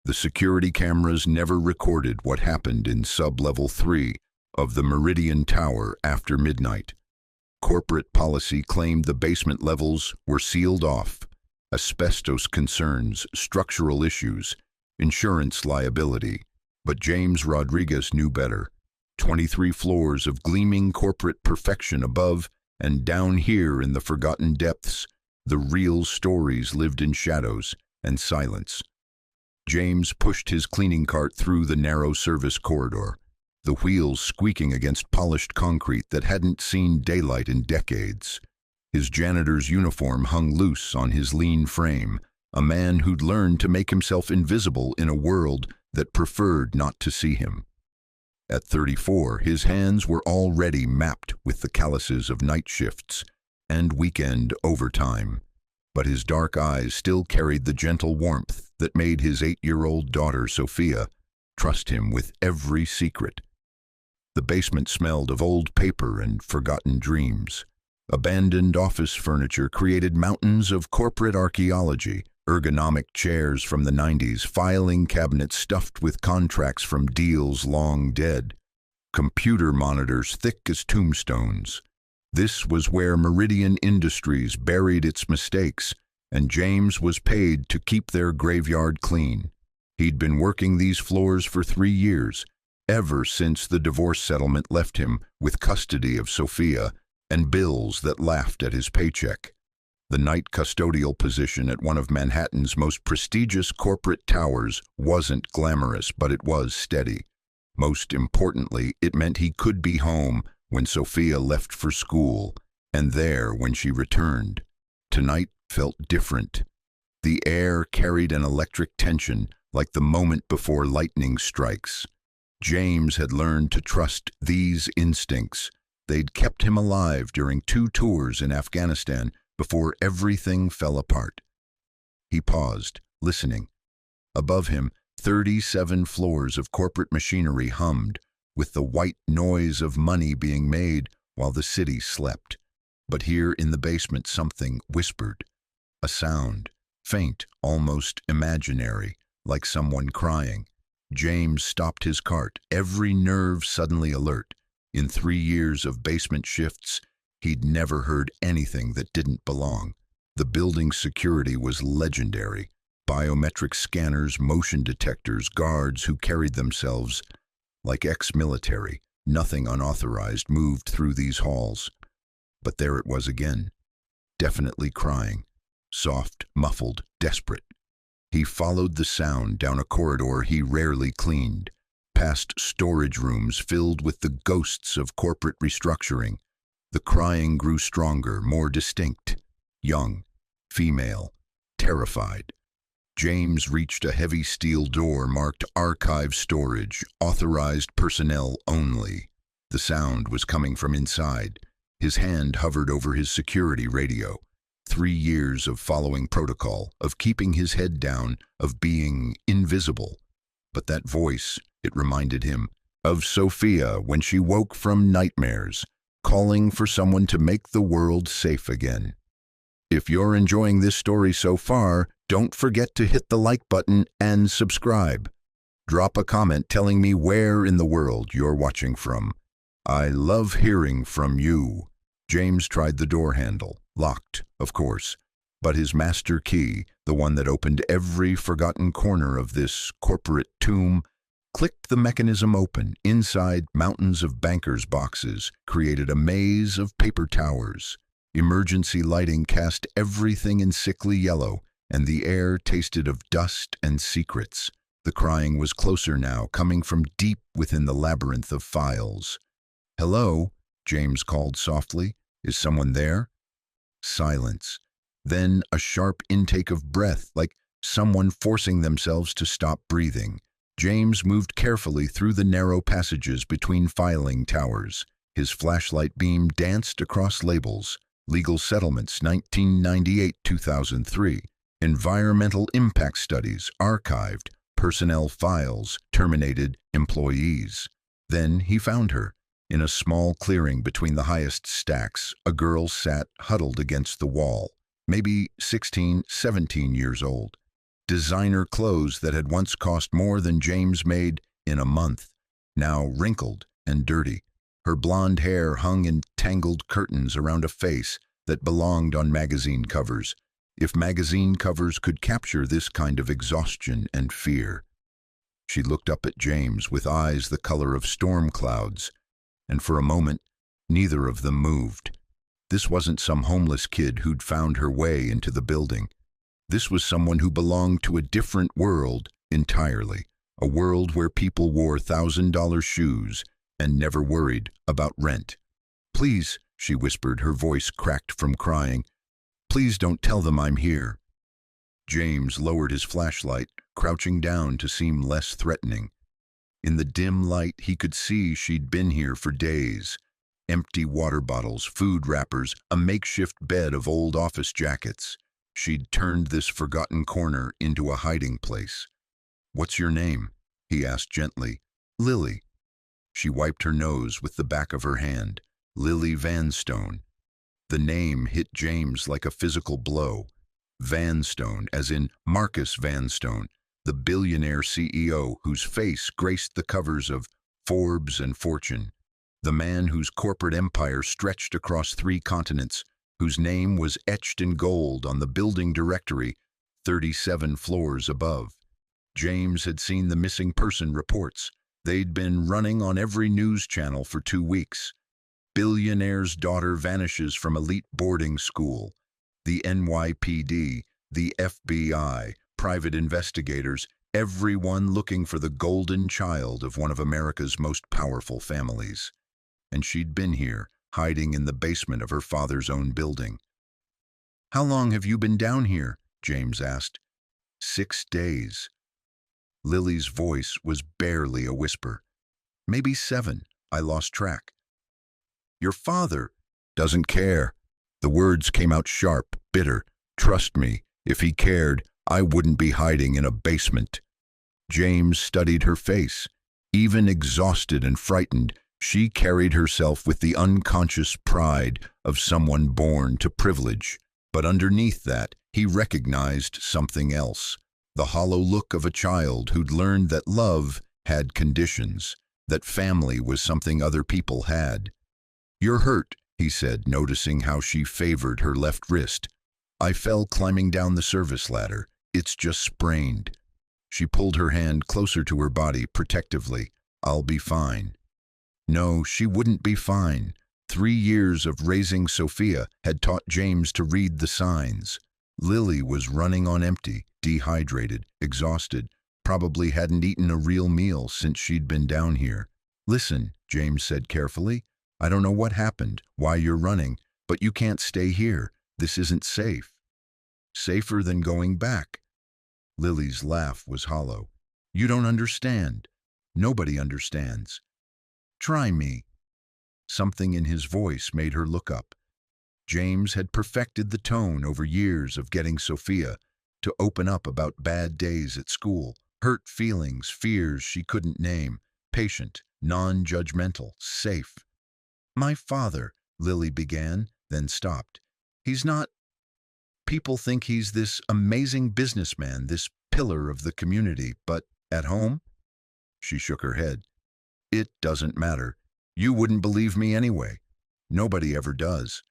The security cameras never recorded what happened in sub-level 3 of the Meridian Tower after midnight. Corporate policy claimed the basement levels were sealed off. Asbestos concerns, structural issues, insurance liability. But James Rodriguez knew better. 23 floors of gleaming corporate perfection above, and down here in the forgotten depths, the real stories lived in shadows and silence. James pushed his cleaning cart through the narrow service corridor, the wheels squeaking against polished concrete that hadn't seen daylight in decades. His janitor's uniform hung loose on his lean frame, a man who'd learned to make himself invisible in a world that preferred not to see him. At 34, his hands were already mapped with the calluses of night shifts and weekend overtime, but his dark eyes still carried the gentle warmth that made his 8-year-old daughter, Sophia, trust him with every secret. The basement smelled of old paper and forgotten dreams. Abandoned office furniture created mountains of corporate archaeology, ergonomic chairs from the 90s, filing cabinets stuffed with contracts from deals long dead, computer monitors thick as tombstones. This was where Meridian Industries buried its mistakes, and James was paid to keep their graveyard clean. He'd been working these floors for 3 years, ever since the divorce settlement left him with custody of Sophia and bills that laughed at his paycheck. The night custodial position at one of Manhattan's most prestigious corporate towers wasn't glamorous, but it was steady. Most importantly, it meant he could be home when Sophia left for school, and there when she returned. Tonight felt different. The air carried an electric tension, like the moment before lightning strikes. James had learned to trust these instincts. They'd kept him alive during 2 tours in Afghanistan before everything fell apart. He paused, listening. Above him, 37 floors of corporate machinery hummed, with the white noise of money being made while the city slept. But here in the basement something whispered. A sound, faint, almost imaginary, like someone crying. James stopped his cart, every nerve suddenly alert. In 3 years of basement shifts, he'd never heard anything that didn't belong. The building's security was legendary. Biometric scanners, motion detectors, guards who carried themselves like ex-military. Nothing unauthorized moved through these halls. But there it was again, definitely crying, soft, muffled, desperate. He followed the sound down a corridor he rarely cleaned, past storage rooms filled with the ghosts of corporate restructuring. The crying grew stronger, more distinct. Young, female, terrified. James reached a heavy steel door marked Archive Storage, authorized personnel only. The sound was coming from inside. His hand hovered over his security radio. 3 years of following protocol, of keeping his head down, of being invisible. But that voice, it reminded him of Sophia when she woke from nightmares, calling for someone to make the world safe again. If you're enjoying this story so far, don't forget to hit the like button and subscribe. Drop a comment telling me where in the world you're watching from. I love hearing from you. James tried the door handle, locked, of course, but his master key, the one that opened every forgotten corner of this corporate tomb, clicked the mechanism open. Inside, mountains of bankers' boxes created a maze of paper towers. Emergency lighting cast everything in sickly yellow, and the air tasted of dust and secrets. The crying was closer now, coming from deep within the labyrinth of files. "Hello?" James called softly. "Is someone there?" Silence. Then a sharp intake of breath, like someone forcing themselves to stop breathing. James moved carefully through the narrow passages between filing towers. His flashlight beam danced across labels. Legal settlements, 1998-2003. Environmental impact studies, archived. Personnel files, terminated employees. Then he found her. In a small clearing between the highest stacks, a girl sat huddled against the wall, maybe 16, 17 years old. Designer clothes that had once cost more than James made in a month, now wrinkled and dirty. Her blonde hair hung in tangled curtains around a face that belonged on magazine covers. If magazine covers could capture this kind of exhaustion and fear. She looked up at James with eyes the color of storm clouds, and for a moment, neither of them moved. This wasn't some homeless kid who'd found her way into the building. This was someone who belonged to a different world entirely, a world where people wore $1,000 shoes and never worried about rent. "Please," she whispered, her voice cracked from crying, "please don't tell them I'm here." James lowered his flashlight, crouching down to seem less threatening. In the dim light, he could see she'd been here for days. Empty water bottles, food wrappers, a makeshift bed of old office jackets. She'd turned this forgotten corner into a hiding place. "What's your name?" he asked gently. "Lily." She wiped her nose with the back of her hand. Lily Vanstone. The name hit James like a physical blow. Vanstone, as in Marcus Vanstone, the billionaire CEO whose face graced the covers of Forbes and Fortune. The man whose corporate empire stretched across 3 continents, whose name was etched in gold on the building directory 37 floors above. James had seen the missing person reports. They'd been running on every news channel for 2 weeks. Billionaire's daughter vanishes from elite boarding school. The NYPD, the FBI, private investigators, everyone looking for the golden child of one of America's most powerful families. And she'd been here, hiding in the basement of her father's own building. "How long have you been down here?" James asked. 6 days. Lily's voice was barely a whisper. "Maybe 7. I lost track." "Your father doesn't care." The words came out sharp, bitter. "Trust me, if he cared, I wouldn't be hiding in a basement." James studied her face. Even exhausted and frightened, she carried herself with the unconscious pride of someone born to privilege. But underneath that, he recognized something else. The hollow look of a child who'd learned that love had conditions, that family was something other people had. "You're hurt," he said, noticing how she favored her left wrist. "I fell climbing down the service ladder. It's just sprained." She pulled her hand closer to her body protectively. "I'll be fine." No, she wouldn't be fine. 3 years of raising Sophia had taught James to read the signs. Lily was running on empty, dehydrated, exhausted, probably hadn't eaten a real meal since she'd been down here. "Listen," James said carefully, "I don't know what happened, why you're running, but you can't stay here. This isn't safe." "Safer than going back." Lily's laugh was hollow. "You don't understand. Nobody understands. Try me." Something in his voice made her look up. James had perfected the tone over years of getting Sophia to open up about bad days at school, hurt feelings, fears she couldn't name, patient, non-judgmental, safe. "My father," Lily began, then stopped. "He's not. People think he's this amazing businessman, this pillar of the community, but at home?" She shook her head. "It doesn't matter. You wouldn't believe me anyway. Nobody ever does."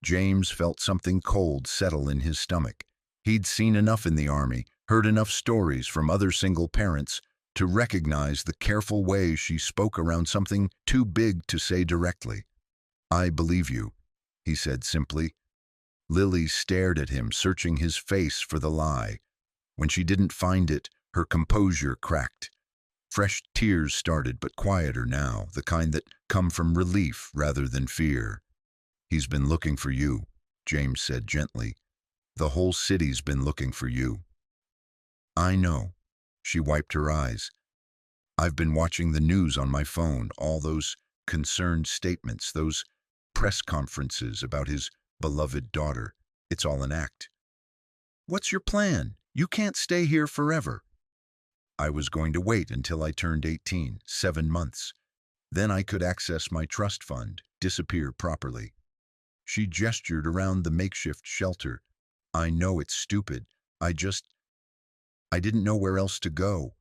James felt something cold settle in his stomach. He'd seen enough in the army, heard enough stories from other single parents, to recognize the careful way she spoke around something too big to say directly. "I believe you," he said simply. Lily stared at him, searching his face for the lie. When she didn't find it, her composure cracked. Fresh tears started, but quieter now, the kind that come from relief rather than fear. "He's been looking for you," James said gently. "The whole city's been looking for you." "I know." She wiped her eyes. "I've been watching the news on my phone, all those concerned statements, those press conferences about his beloved daughter. It's all an act." "What's your plan? You can't stay here forever." "I was going to wait until I turned 18, 7 months. Then I could access my trust fund, disappear properly." She gestured around the makeshift shelter. "I know it's stupid. I just..." I didn't know where else to go.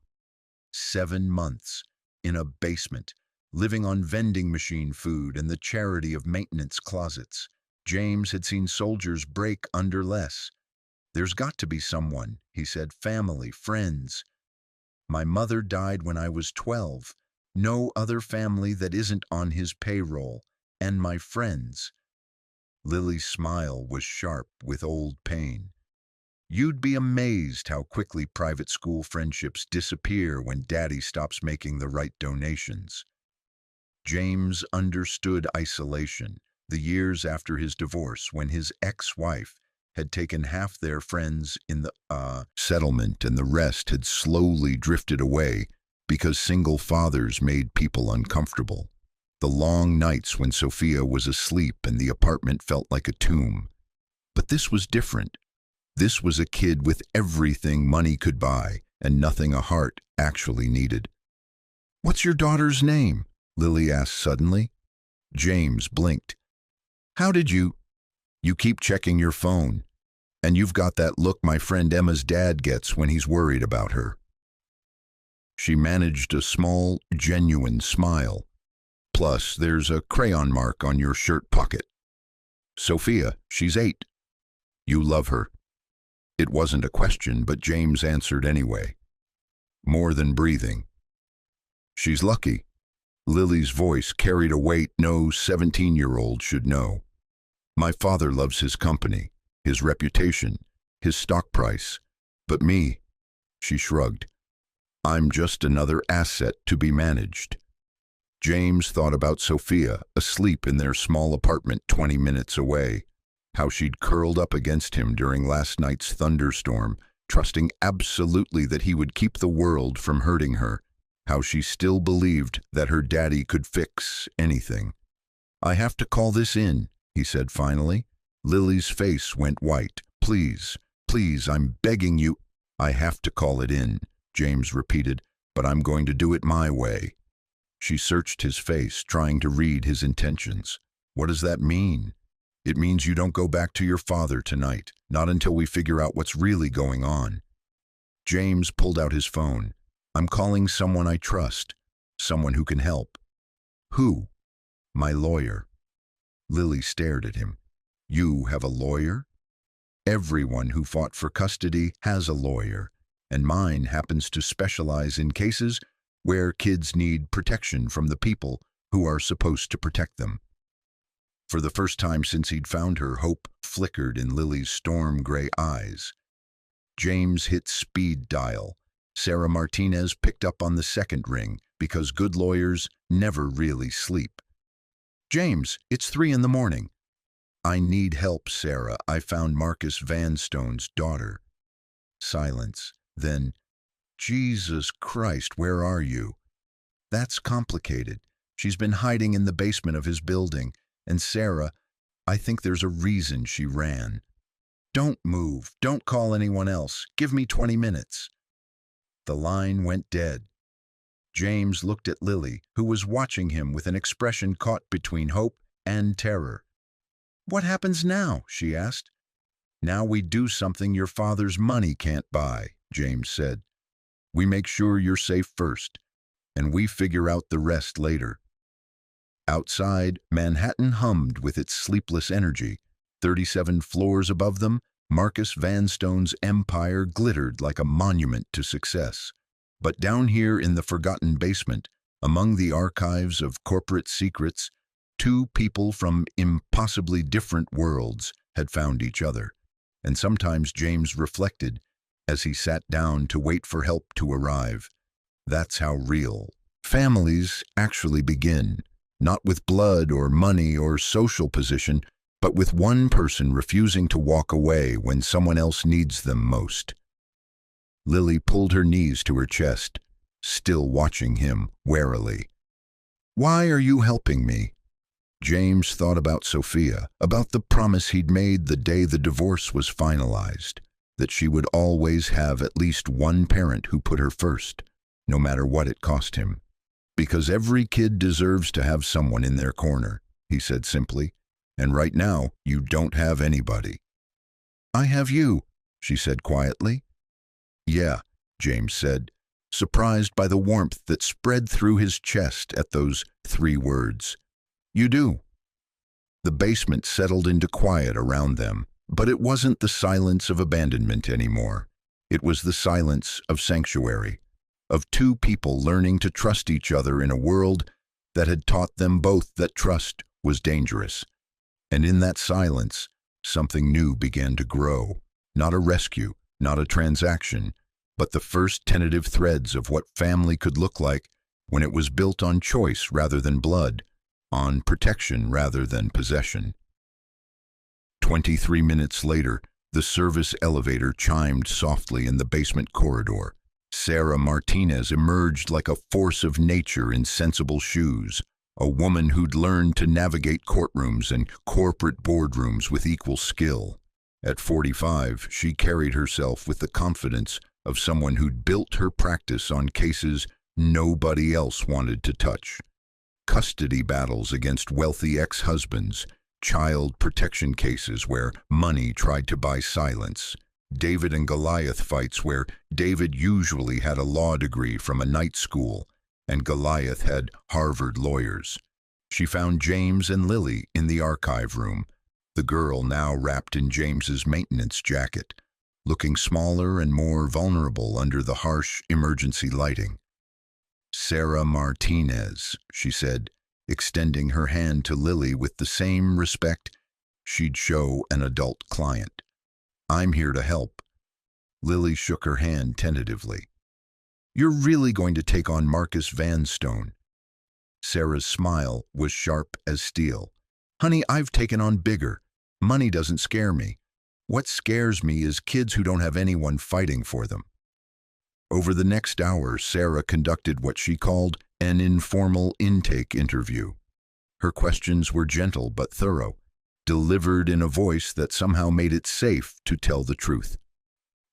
7 months in a basement, living on vending machine food and the charity of maintenance closets. James had seen soldiers break under less. There's got to be someone, he said, family, friends. My mother died when I was 12. No other family that isn't on his payroll. And my friends. Lily's smile was sharp with old pain. You'd be amazed how quickly private school friendships disappear when Daddy stops making the right donations. James understood isolation, the years after his divorce when his ex-wife had taken half their friends in the settlement and the rest had slowly drifted away because single fathers made people uncomfortable. The long nights when Sophia was asleep and the apartment felt like a tomb. But this was different. This was a kid with everything money could buy and nothing a heart actually needed. "What's your daughter's name?" Lily asked suddenly. James blinked. "How did you? You keep checking your phone, and you've got that look my friend Emma's dad gets when he's worried about her." She managed a small, genuine smile. "Plus, there's a crayon mark on your shirt pocket. Sophia, she's 8. You love her." It wasn't a question, but James answered anyway. More than breathing. "She's lucky." Lily's voice carried a weight no 17-year-old should know. "My father loves his company, his reputation, his stock price. But me," she shrugged, "I'm just another asset to be managed." James thought about Sophia, asleep in their small apartment 20 minutes away, how she'd curled up against him during last night's thunderstorm, trusting absolutely that he would keep the world from hurting her, how she still believed that her daddy could fix anything. "I have to call this in," he said finally. Lily's face went white. "Please, please, I'm begging you." "I have to call it in," James repeated, "but I'm going to do it my way." She searched his face, trying to read his intentions. "What does that mean?" "It means you don't go back to your father tonight, not until we figure out what's really going on." James pulled out his phone. "I'm calling someone I trust, someone who can help." "Who?" "My lawyer." Lily stared at him. "You have a lawyer?" "Everyone who fought for custody has a lawyer, and mine happens to specialize in cases where kids need protection from the people who are supposed to protect them." For the first time since he'd found her, hope flickered in Lily's storm-gray eyes. James hit speed dial. Sarah Martinez picked up on the second ring because good lawyers never really sleep. "James, it's 3 in the morning. "I need help, Sarah. I found Marcus Vanstone's daughter." Silence. Then, "Jesus Christ, where are you?" "That's complicated. She's been hiding in the basement of his building. And Sarah, I think there's a reason she ran." "Don't move. Don't call anyone else. Give me 20 minutes. The line went dead. James looked at Lily, who was watching him with an expression caught between hope and terror. "What happens now?" she asked. "Now we do something your father's money can't buy," James said. "We make sure you're safe first, and we figure out the rest later." Outside, Manhattan hummed with its sleepless energy. 37 floors above them, Marcus Vanstone's empire glittered like a monument to success. But down here in the forgotten basement, among the archives of corporate secrets, 2 people from impossibly different worlds had found each other. And sometimes James reflected, as he sat down to wait for help to arrive, that's how real families actually begin. Not with blood or money or social position, but with one person refusing to walk away when someone else needs them most. Lily pulled her knees to her chest, still watching him warily. "Why are you helping me?" James thought about Sophia, about the promise he'd made the day the divorce was finalized, that she would always have at least one parent who put her first, no matter what it cost him. "Because every kid deserves to have someone in their corner," he said simply, "and right now you don't have anybody." "I have you," she said quietly. "Yeah, James said, surprised by the warmth that spread through his chest at those 3 words. You do. The basement settled into quiet around them, but it wasn't the silence of abandonment anymore. It was the silence of sanctuary, of 2 people learning to trust each other in a world that had taught them both that trust was dangerous. And in that silence, something new began to grow. Not a rescue, not a transaction, but the first tentative threads of what family could look like when it was built on choice rather than blood, on protection rather than possession. 23 minutes later, the service elevator chimed softly in the basement corridor. Sarah Martinez emerged like a force of nature in sensible shoes, a woman who'd learned to navigate courtrooms and corporate boardrooms with equal skill. At 45, she carried herself with the confidence of someone who'd built her practice on cases nobody else wanted to touch. Custody battles against wealthy ex-husbands, child protection cases where money tried to buy silence, David and Goliath fights where David usually had a law degree from a night school and Goliath had Harvard lawyers. She found James and Lily in the archive room, the girl now wrapped in James's maintenance jacket, looking smaller and more vulnerable under the harsh emergency lighting. Sarah Martinez, she said, extending her hand to Lily with the same respect she'd show an adult client. I'm here to help. Lily shook her hand tentatively. You're really going to take on Marcus Vanstone? Sarah's smile was sharp as steel. Honey, I've taken on bigger. Money doesn't scare me. What scares me is kids who don't have anyone fighting for them. Over the next hour, Sarah conducted what she called an informal intake interview. Her questions were gentle but thorough, delivered in a voice that somehow made it safe to tell the truth.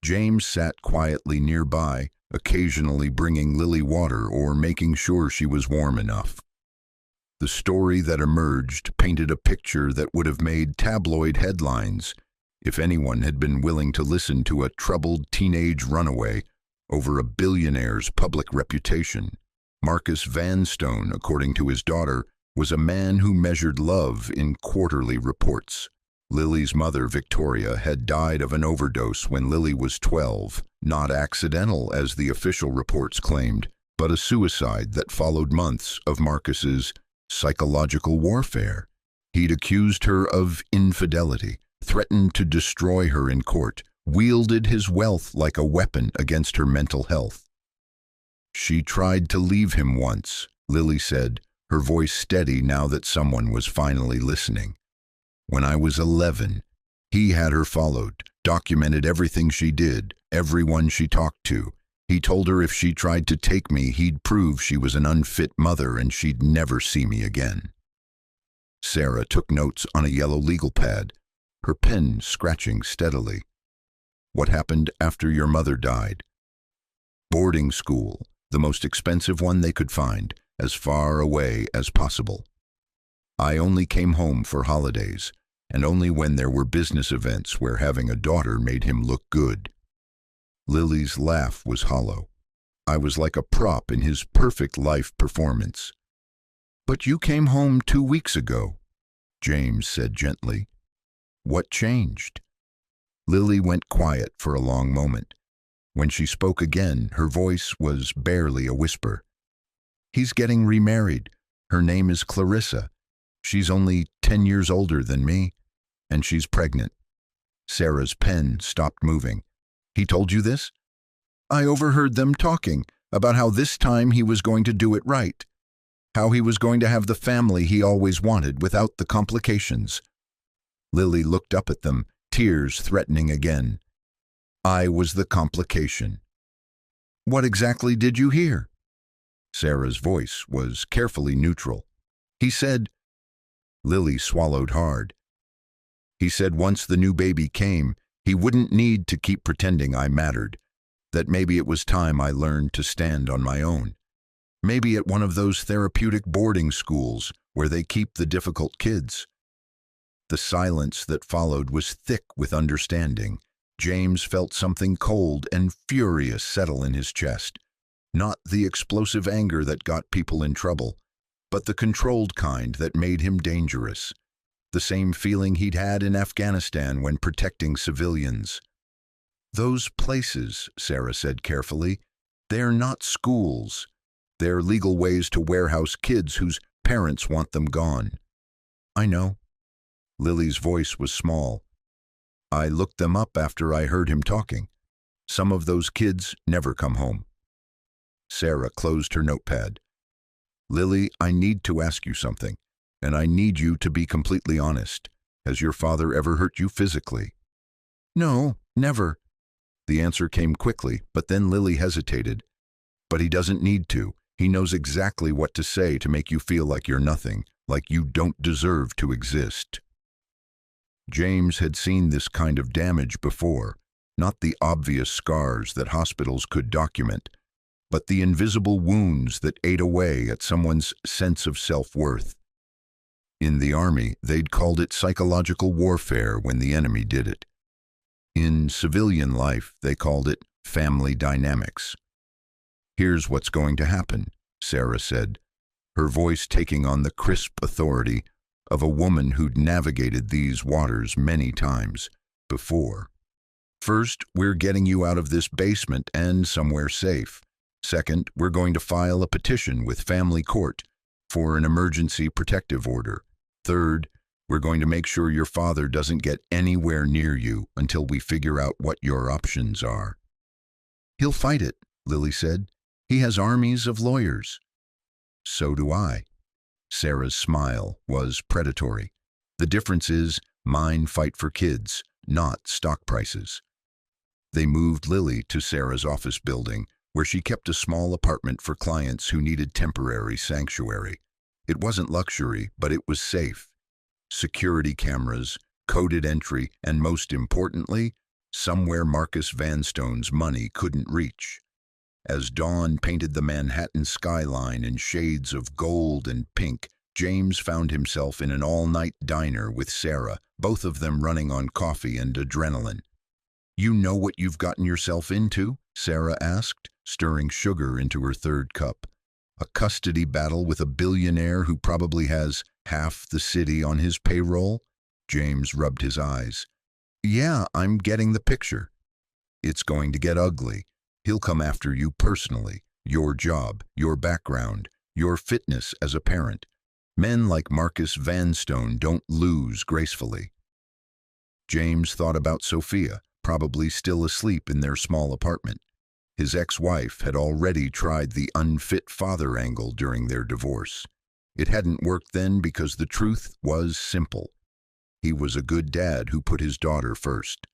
James sat quietly nearby, occasionally bringing Lily water or making sure she was warm enough. The story that emerged painted a picture that would have made tabloid headlines if anyone had been willing to listen to a troubled teenage runaway over a billionaire's public reputation. Marcus Vanstone, according to his daughter, was a man who measured love in quarterly reports. Lily's mother, Victoria, had died of an overdose when Lily was 12, not accidental as the official reports claimed, but a suicide that followed months of Marcus's psychological warfare. He'd accused her of infidelity, threatened to destroy her in court, wielded his wealth like a weapon against her mental health. She tried to leave him once, Lily said, her voice steady now that someone was finally listening. When I was 11, he had her followed, documented everything she did, everyone she talked to. He told her if she tried to take me, he'd prove she was an unfit mother and she'd never see me again. Sarah took notes on a yellow legal pad, her pen scratching steadily. What happened after your mother died? Boarding school, the most expensive one they could find, as far away as possible. I only came home for holidays, and only when there were business events where having a daughter made him look good. Lily's laugh was hollow. I was like a prop in his perfect life performance. But you came home 2 weeks ago, James said gently. What changed? Lily went quiet for a long moment. When she spoke again, her voice was barely a whisper. He's getting remarried. Her name is Clarissa. She's only 10 years older than me, and she's pregnant. Sarah's pen stopped moving. He told you this? I overheard them talking about how this time he was going to do it right, how he was going to have the family he always wanted without the complications. Lily looked up at them, tears threatening again. I was the complication. What exactly did you hear? Sarah's voice was carefully neutral. He said, Lily swallowed hard. He said once the new baby came, he wouldn't need to keep pretending I mattered, that maybe it was time I learned to stand on my own. Maybe at one of those therapeutic boarding schools where they keep the difficult kids. The silence that followed was thick with understanding. James felt something cold and furious settle in his chest. Not the explosive anger that got people in trouble, but the controlled kind that made him dangerous. The same feeling he'd had in Afghanistan when protecting civilians. "Those places," Sarah said carefully, "they're not schools. They're legal ways to warehouse kids whose parents want them gone." "I know." Lily's voice was small. "I looked them up after I heard him talking. Some of those kids never come home." Sarah closed her notepad. "Lily, I need to ask you something, and I need you to be completely honest. Has your father ever hurt you physically?" "No, never." The answer came quickly, but then Lily hesitated. "But he doesn't need to. He knows exactly what to say to make you feel like you're nothing, like you don't deserve to exist." James had seen this kind of damage before, not the obvious scars that hospitals could document, but the invisible wounds that ate away at someone's sense of self-worth. In the army, they'd called it psychological warfare when the enemy did it. In civilian life, they called it family dynamics. "Here's what's going to happen," Sarah said, her voice taking on the crisp authority of a woman who'd navigated these waters many times before. "First, we're getting you out of this basement and somewhere safe. Second, we're going to file a petition with family court for an emergency protective order. Third, we're going to make sure your father doesn't get anywhere near you until we figure out what your options are." "He'll fight it," Lily said. "He has armies of lawyers." "So do I." Sarah's smile was predatory. "The difference is, mine fight for kids, not stock prices." They moved Lily to Sarah's office building, where she kept a small apartment for clients who needed temporary sanctuary. It wasn't luxury, but it was safe. Security cameras, coded entry, and most importantly, somewhere Marcus Vanstone's money couldn't reach. As dawn painted the Manhattan skyline in shades of gold and pink, James found himself in an all-night diner with Sarah, both of them running on coffee and adrenaline. "You know what you've gotten yourself into?" Sarah asked, stirring sugar into her third cup. "A custody battle with a billionaire who probably has half the city on his payroll?" James rubbed his eyes. "Yeah, I'm getting the picture. It's going to get ugly. He'll come after you personally, your job, your background, your fitness as a parent. Men like Marcus Vanstone don't lose gracefully." James thought about Sophia, probably still asleep in their small apartment. His ex-wife had already tried the unfit father angle during their divorce. It hadn't worked then because the truth was simple. He was a good dad who put his daughter first.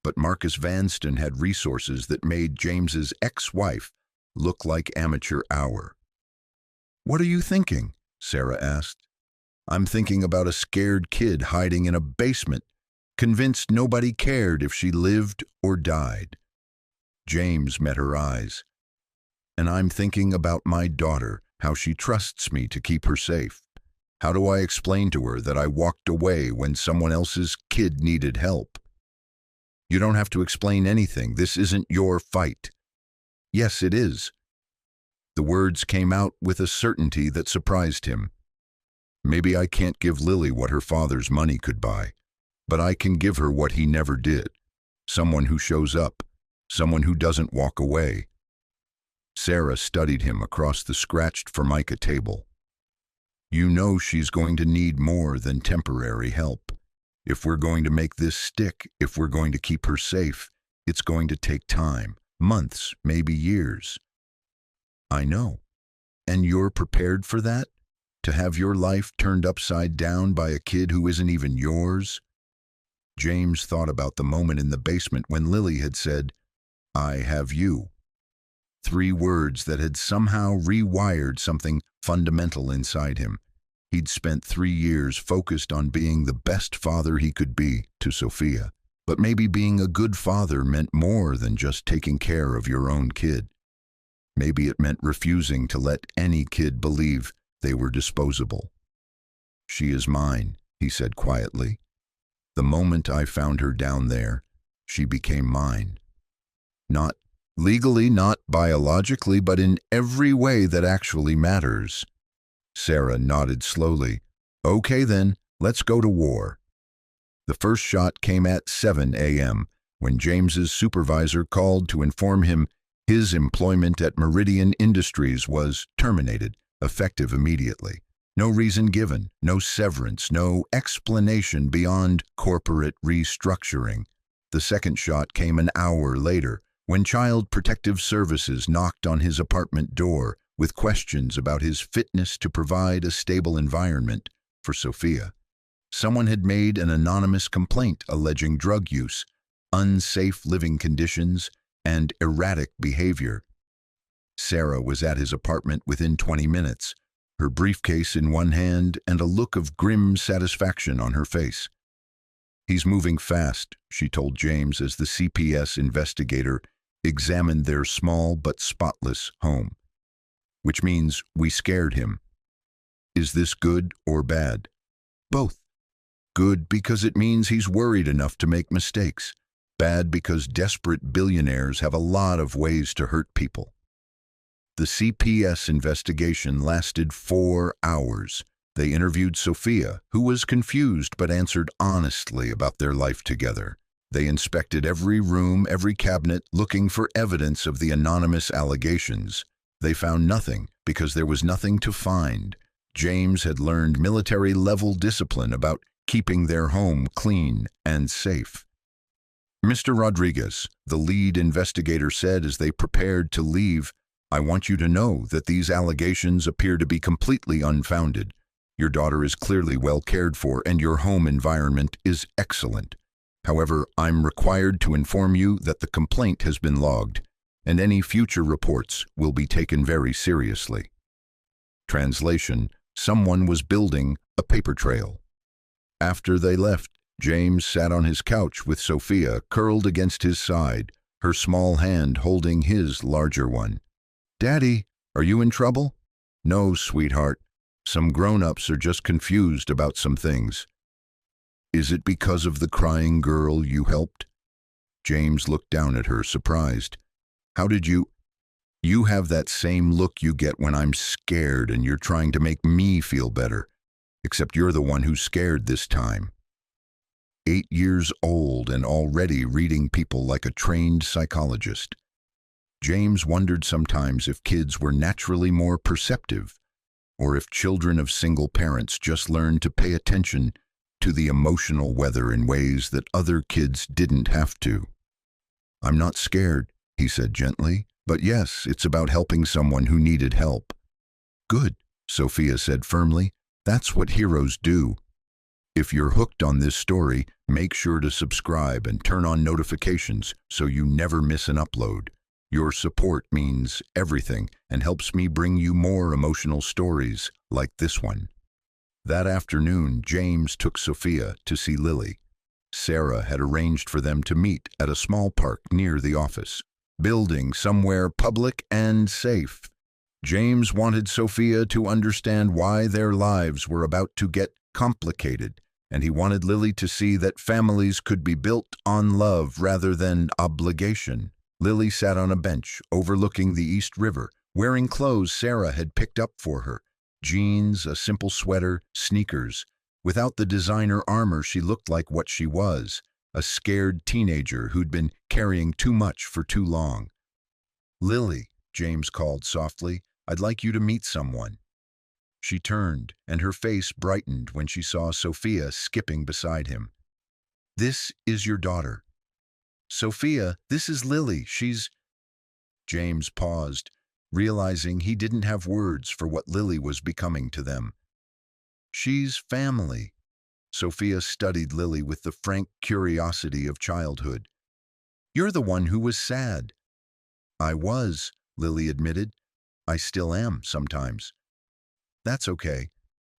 But Marcus Vanstone had resources that made James's ex-wife look like amateur hour. "What are you thinking?" Sarah asked. "I'm thinking about a scared kid hiding in a basement, convinced nobody cared if she lived or died." James met her eyes. "And I'm thinking about my daughter, how she trusts me to keep her safe. How do I explain to her that I walked away when someone else's kid needed help?" "You don't have to explain anything. This isn't your fight." "Yes, it is." The words came out with a certainty that surprised him. "Maybe I can't give Lily what her father's money could buy, but I can give her what he never did. Someone who shows up, someone who doesn't walk away." Sarah studied him across the scratched Formica table. "You know she's going to need more than temporary help. If we're going to make this stick, if we're going to keep her safe, it's going to take time, months, maybe years." "I know. And you're prepared for that? To have your life turned upside down by a kid who isn't even yours?" James thought about the moment in the basement when Lily had said, "I have you." 3 words that had somehow rewired something fundamental inside him. He'd spent 3 years focused on being the best father he could be to Sophia. But maybe being a good father meant more than just taking care of your own kid. Maybe it meant refusing to let any kid believe they were disposable. "She is mine," he said quietly. "The moment I found her down there, she became mine. Not legally, not biologically, but in every way that actually matters. Sarah nodded slowly. Okay then, let's go to war. The first shot came at 7 a.m. when James's supervisor called to inform him his employment at Meridian Industries was terminated, effective immediately. No reason given, no severance, no explanation beyond corporate restructuring. The second shot came an hour later, when Child Protective Services knocked on his apartment door with questions about his fitness to provide a stable environment for Sophia. Someone had made an anonymous complaint alleging drug use, unsafe living conditions, and erratic behavior. Sarah was at his apartment within 20 minutes, her briefcase in one hand and a look of grim satisfaction on her face. He's moving fast, she told James as the CPS investigator examined their small but spotless home. Which means we scared him. Is this good or bad? Both. Good because it means he's worried enough to make mistakes. Bad because desperate billionaires have a lot of ways to hurt people. The CPS investigation lasted 4 hours. They interviewed Sophia, who was confused but answered honestly about their life together. They inspected every room, every cabinet, looking for evidence of the anonymous allegations. They found nothing because there was nothing to find. James had learned military-level discipline about keeping their home clean and safe. Mr. Rodriguez, the lead investigator said as they prepared to leave, I want you to know that these allegations appear to be completely unfounded. Your daughter is clearly well cared for and your home environment is excellent. However, I'm required to inform you that the complaint has been logged, and any future reports will be taken very seriously. Translation: someone was building a paper trail. After they left, James sat on his couch with Sophia curled against his side, her small hand holding his larger one. Daddy, are you in trouble? No, sweetheart. Some grown-ups are just confused about some things. Is it because of the crying girl you helped? James looked down at her, surprised. How did you... You have that same look you get when I'm scared and you're trying to make me feel better. Except you're the one who's scared this time. 8 years old and already reading people like a trained psychologist. James wondered sometimes if kids were naturally more perceptive, or if children of single parents just learned to pay attention to the emotional weather in ways that other kids didn't have to. I'm not scared, he said gently, but yes, it's about helping someone who needed help. Good, Sophia said firmly. That's what heroes do. If you're hooked on this story, make sure to subscribe and turn on notifications so you never miss an upload. Your support means everything and helps me bring you more emotional stories like this one. That afternoon, James took Sophia to see Lily. Sarah had arranged for them to meet at a small park near the office building, somewhere public and safe. James wanted Sophia to understand why their lives were about to get complicated, and he wanted Lily to see that families could be built on love rather than obligation. Lily sat on a bench overlooking the East River, wearing clothes Sarah had picked up for her. Jeans, a simple sweater, sneakers. Without the designer armor, she looked like what she was, a scared teenager who'd been carrying too much for too long. Lily, James called softly, I'd like you to meet someone. She turned, and her face brightened when she saw Sophia skipping beside him. This is your daughter. Sophia, this is Lily. She's... James paused, realizing he didn't have words for what Lily was becoming to them. She's family. Sophia studied Lily with the frank curiosity of childhood. You're the one who was sad. I was, Lily admitted. I still am sometimes. That's okay.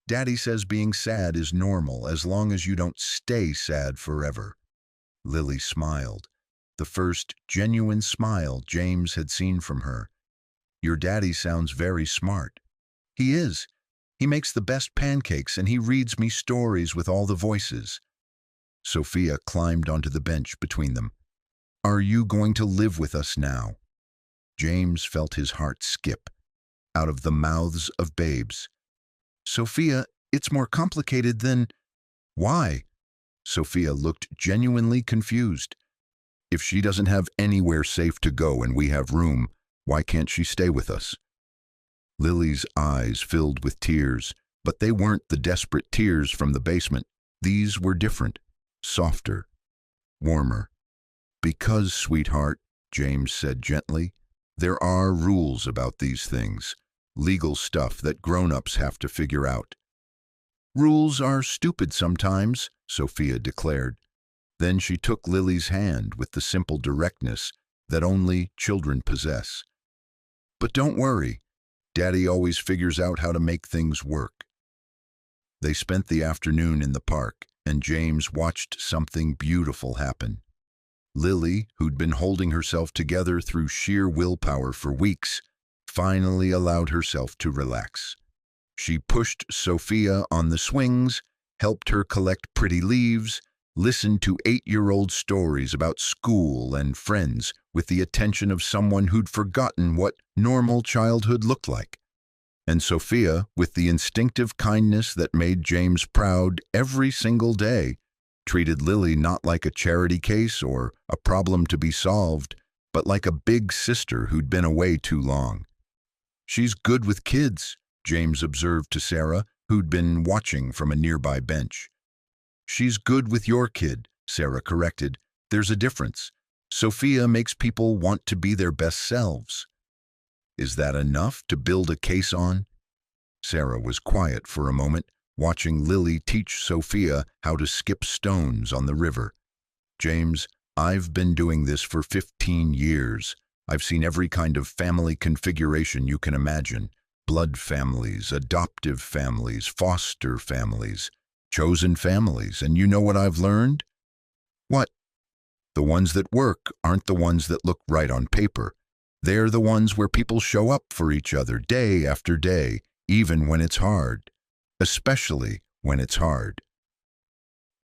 Daddy says being sad is normal as long as you don't stay sad forever. Lily smiled, the first genuine smile James had seen from her. Your daddy sounds very smart. He is. He makes the best pancakes and he reads me stories with all the voices. Sophia climbed onto the bench between them. Are you going to live with us now? James felt his heart skip out of the mouths of babes. Sophia, it's more complicated than… Why? Sophia looked genuinely confused. If she doesn't have anywhere safe to go and we have room, why can't she stay with us? Lily's eyes filled with tears, but they weren't the desperate tears from the basement. These were different, softer, warmer. Because, sweetheart, James said gently, there are rules about these things, legal stuff that grown-ups have to figure out. Rules are stupid sometimes, Sophia declared. Then she took Lily's hand with the simple directness that only children possess. But don't worry, Daddy always figures out how to make things work. They spent the afternoon in the park, and James watched something beautiful happen. Lily, who'd been holding herself together through sheer willpower for weeks, finally allowed herself to relax. She pushed Sophia on the swings, helped her collect pretty leaves, listened to 8-year-old stories about school and friends with the attention of someone who'd forgotten what normal childhood looked like. And Sophia, with the instinctive kindness that made James proud every single day, treated Lily not like a charity case or a problem to be solved, but like a big sister who'd been away too long. She's good with kids, James observed to Sarah, who'd been watching from a nearby bench. She's good with your kid, Sarah corrected. There's a difference. Sophia makes people want to be their best selves. Is that enough to build a case on? Sarah was quiet for a moment, watching Lily teach Sophia how to skip stones on the river. James, I've been doing this for 15 years. I've seen every kind of family configuration you can imagine. Blood families, adoptive families, foster families, chosen families, and you know what I've learned? What? The ones that work aren't the ones that look right on paper. They're the ones where people show up for each other day after day, even when it's hard. Especially when it's hard.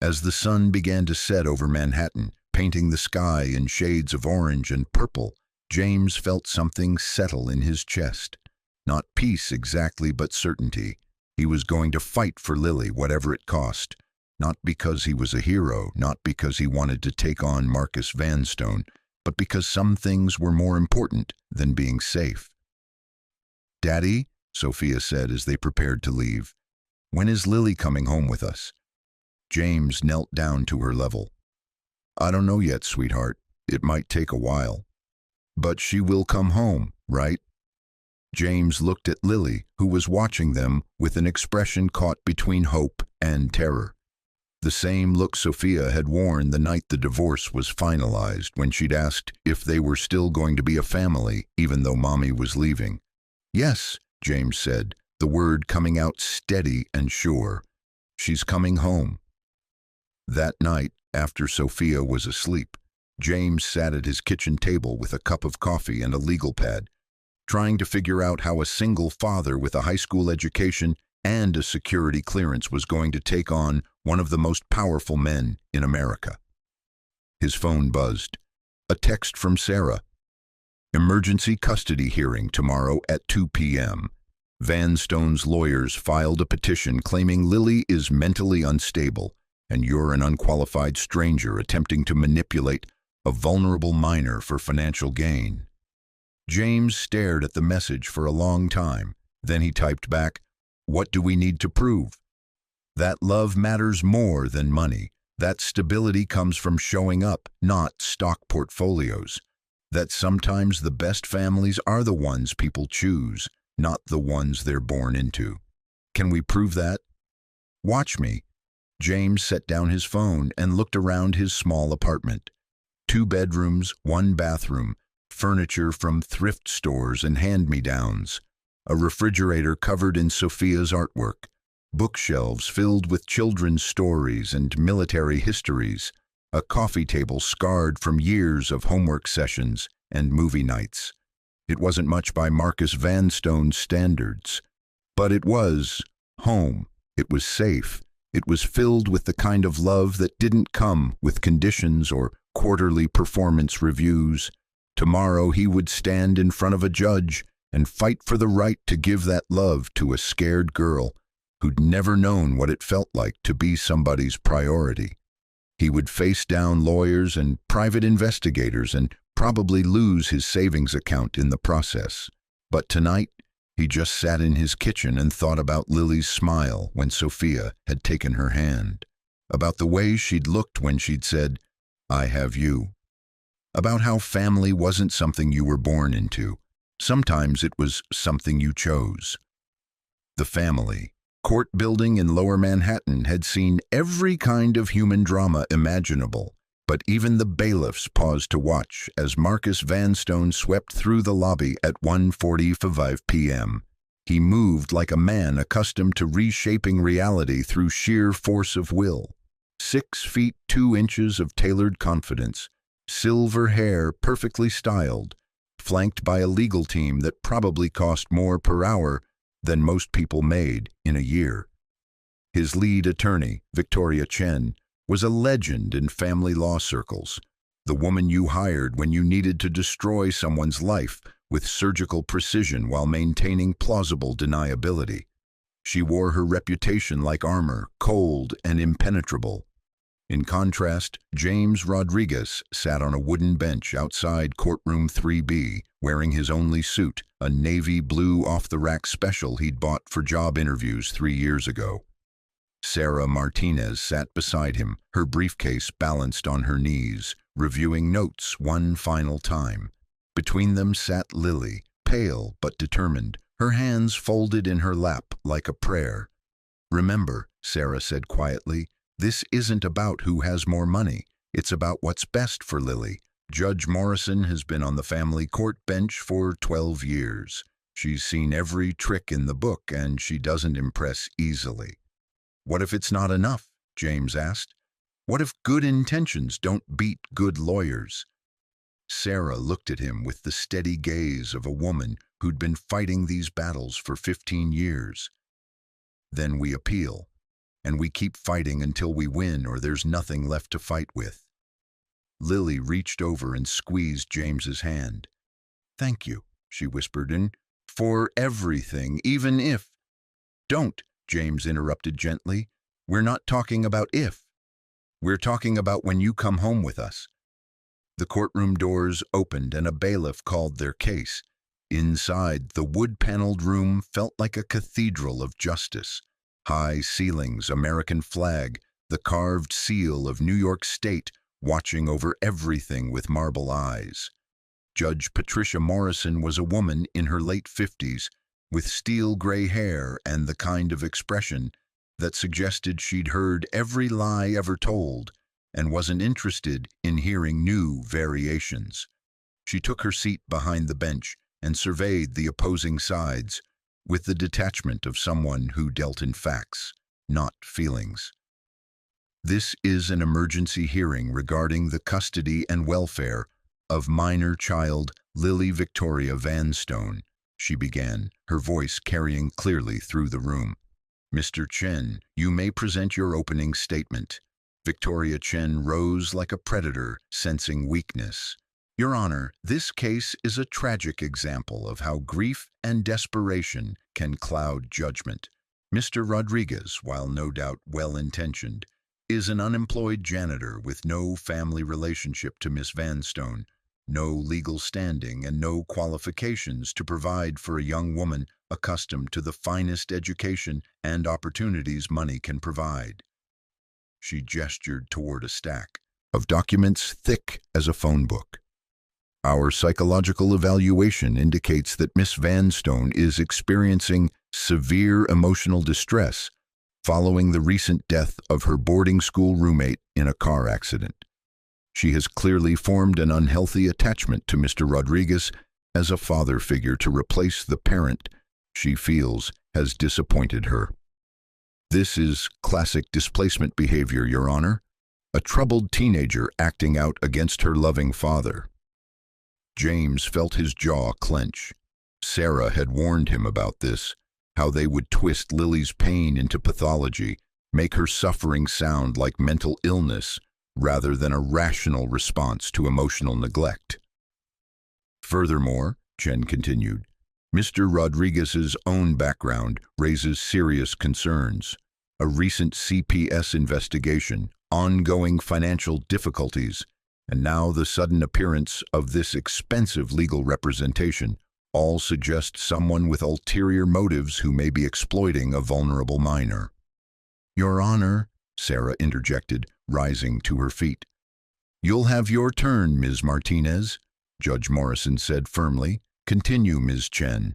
As the sun began to set over Manhattan, painting the sky in shades of orange and purple, James felt something settle in his chest. Not peace exactly, but certainty. He was going to fight for Lily, whatever it cost. Not because he was a hero, not because he wanted to take on Marcus Vanstone, but because some things were more important than being safe. Daddy, Sophia said as they prepared to leave, when is Lily coming home with us? James knelt down to her level. I don't know yet, sweetheart. It might take a while. But she will come home, right? James looked at Lily, who was watching them with an expression caught between hope and terror. The same look Sophia had worn the night the divorce was finalized, when she'd asked if they were still going to be a family, even though Mommy was leaving. Yes, James said, the word coming out steady and sure. She's coming home. That night, after Sophia was asleep, James sat at his kitchen table with a cup of coffee and a legal pad, trying to figure out how a single father with a high school education and a security clearance was going to take on one of the most powerful men in America. His phone buzzed. A text from Sarah. Emergency custody hearing tomorrow at 2 p.m. Vanstone's lawyers filed a petition claiming Lily is mentally unstable and you're an unqualified stranger attempting to manipulate a vulnerable minor for financial gain. James stared at the message for a long time. Then he typed back, what do we need to prove? That love matters more than money. That stability comes from showing up, not stock portfolios. That sometimes the best families are the ones people choose, not the ones they're born into. Can we prove that? Watch me. James set down his phone and looked around his small apartment. 2 bedrooms, 1 bathroom, furniture from thrift stores and hand-me-downs, a refrigerator covered in Sophia's artwork, bookshelves filled with children's stories and military histories, a coffee table scarred from years of homework sessions and movie nights. It wasn't much by Marcus Vanstone's standards, but it was home. It was safe. It was filled with the kind of love that didn't come with conditions or quarterly performance reviews. Tomorrow he would stand in front of a judge and fight for the right to give that love to a scared girl who'd never known what it felt like to be somebody's priority. He would face down lawyers and private investigators and probably lose his savings account in the process. But tonight, he just sat in his kitchen and thought about Lily's smile when Sophia had taken her hand, about the way she'd looked when she'd said, "I have you," about how family wasn't something you were born into. Sometimes it was something you chose. The family court building in Lower Manhattan had seen every kind of human drama imaginable, but even the bailiffs paused to watch as Marcus Vanstone swept through the lobby at 1:45 p.m. He moved like a man accustomed to reshaping reality through sheer force of will. 6 feet 2 inches of tailored confidence, silver hair perfectly styled, flanked by a legal team that probably cost more per hour than most people made in a year. His lead attorney, Victoria Chen, was a legend in family law circles, the woman you hired when you needed to destroy someone's life with surgical precision while maintaining plausible deniability. She wore her reputation like armor, cold and impenetrable. In contrast, James Rodriguez sat on a wooden bench outside courtroom 3B, wearing his only suit, a navy blue off-the-rack special he'd bought for job interviews 3 years ago. Sarah Martinez sat beside him, her briefcase balanced on her knees, reviewing notes one final time. Between them sat Lily, pale but determined, her hands folded in her lap like a prayer. "Remember," Sarah said quietly, "this isn't about who has more money. It's about what's best for Lily. Judge Morrison has been on the family court bench for 12 years. She's seen every trick in the book, and she doesn't impress easily." "What if it's not enough?" James asked. "What if good intentions don't beat good lawyers?" Sarah looked at him with the steady gaze of a woman who'd been fighting these battles for 15 years. "Then we appeal. And we keep fighting until we win or there's nothing left to fight with." Lily reached over and squeezed James's hand. "Thank you," she whispered in, "for everything, even if—" "Don't," James interrupted gently. "We're not talking about if. We're talking about when you come home with us." The courtroom doors opened and a bailiff called their case. Inside, the wood-paneled room felt like a cathedral of justice. High ceilings, American flag, the carved seal of New York State watching over everything with marble eyes. Judge Patricia Morrison was a woman in her late 50s, with steel gray hair and the kind of expression that suggested she'd heard every lie ever told and wasn't interested in hearing new variations. She took her seat behind the bench and surveyed the opposing sides with the detachment of someone who dealt in facts, not feelings. "This is an emergency hearing regarding the custody and welfare of minor child Lily Victoria Vanstone," she began, her voice carrying clearly through the room. "Mr. Chen, you may present your opening statement." Victoria Chen rose like a predator, sensing weakness. "Your Honor, this case is a tragic example of how grief and desperation can cloud judgment. Mr. Rodriguez, while no doubt well-intentioned, is an unemployed janitor with no family relationship to Miss Vanstone, no legal standing and no qualifications to provide for a young woman accustomed to the finest education and opportunities money can provide." She gestured toward a stack of documents thick as a phone book. "Our psychological evaluation indicates that Miss Vanstone is experiencing severe emotional distress following the recent death of her boarding school roommate in a car accident. She has clearly formed an unhealthy attachment to Mr. Rodriguez as a father figure to replace the parent she feels has disappointed her. This is classic displacement behavior, Your Honor. A troubled teenager acting out against her loving father." James felt his jaw clench. Sarah had warned him about this, how they would twist Lily's pain into pathology, make her suffering sound like mental illness, rather than a rational response to emotional neglect. Furthermore, Chen continued, Mr. Rodriguez's own background raises serious concerns. A recent CPS investigation, ongoing financial difficulties, and now the sudden appearance of this expensive legal representation all suggest someone with ulterior motives who may be exploiting a vulnerable minor. Your Honor, Sarah interjected, rising to her feet. You'll have your turn, Ms. Martinez, Judge Morrison said firmly. Continue, Ms. Chen.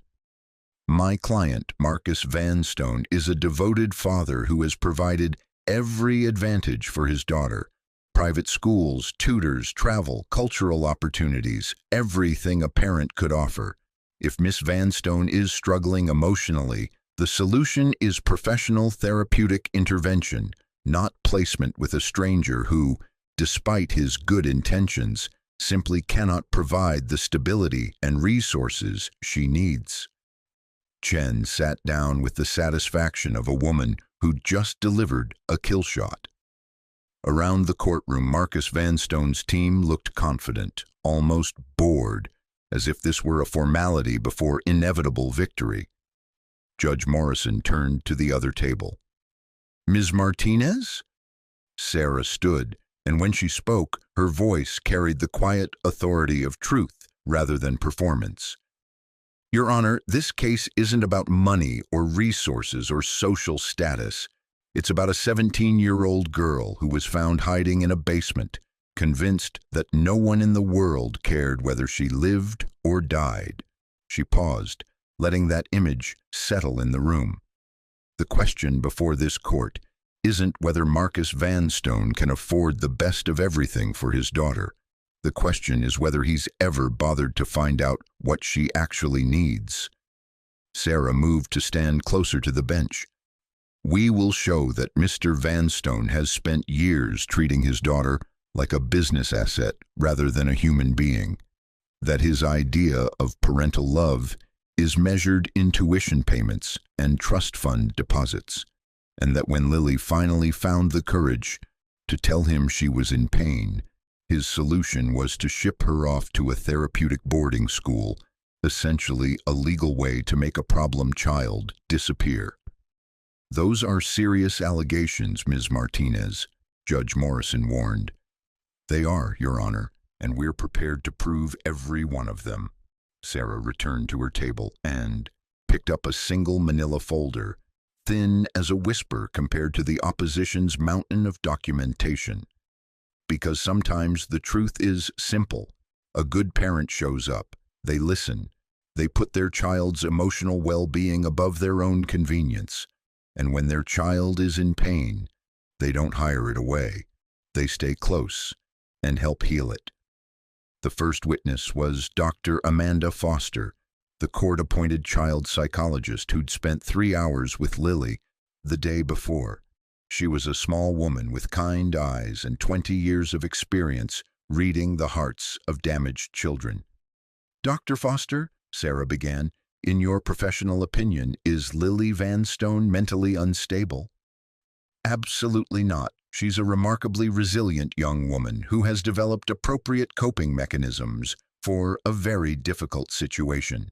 My client, Marcus Vanstone, is a devoted father who has provided every advantage for his daughter. Private schools, tutors, travel, cultural opportunities, everything a parent could offer. If Miss Vanstone is struggling emotionally, the solution is professional therapeutic intervention, not placement with a stranger who, despite his good intentions, simply cannot provide the stability and resources she needs. Chen sat down with the satisfaction of a woman who just delivered a kill shot. Around the courtroom, Marcus Vanstone's team looked confident, almost bored, as if this were a formality before inevitable victory. Judge Morrison turned to the other table. Ms. Martinez? Sarah stood, and when she spoke, her voice carried the quiet authority of truth rather than performance. Your Honor, this case isn't about money or resources or social status. It's about a 17-year-old girl who was found hiding in a basement, convinced that no one in the world cared whether she lived or died. She paused, letting that image settle in the room. The question before this court isn't whether Marcus Vanstone can afford the best of everything for his daughter. The question is whether he's ever bothered to find out what she actually needs. Sarah moved to stand closer to the bench. We will show that Mr. Vanstone has spent years treating his daughter like a business asset rather than a human being, that his idea of parental love is measured in tuition payments and trust fund deposits, and that when Lily finally found the courage to tell him she was in pain, his solution was to ship her off to a therapeutic boarding school, essentially a legal way to make a problem child disappear. Those are serious allegations, Ms. Martinez, Judge Morrison warned. They are, Your Honor, and we're prepared to prove every one of them. Sarah returned to her table and picked up a single manila folder, thin as a whisper compared to the opposition's mountain of documentation. Because sometimes the truth is simple. A good parent shows up, they listen, they put their child's emotional well-being above their own convenience. And when their child is in pain, they don't hire it away. They stay close and help heal it. The first witness was Dr. Amanda Foster, the court-appointed child psychologist who'd spent 3 hours with Lily the day before. She was a small woman with kind eyes and 20 years of experience reading the hearts of damaged children. Dr. Foster, Sarah began, in your professional opinion, is Lily Vanstone mentally unstable? Absolutely not. She's a remarkably resilient young woman who has developed appropriate coping mechanisms for a very difficult situation.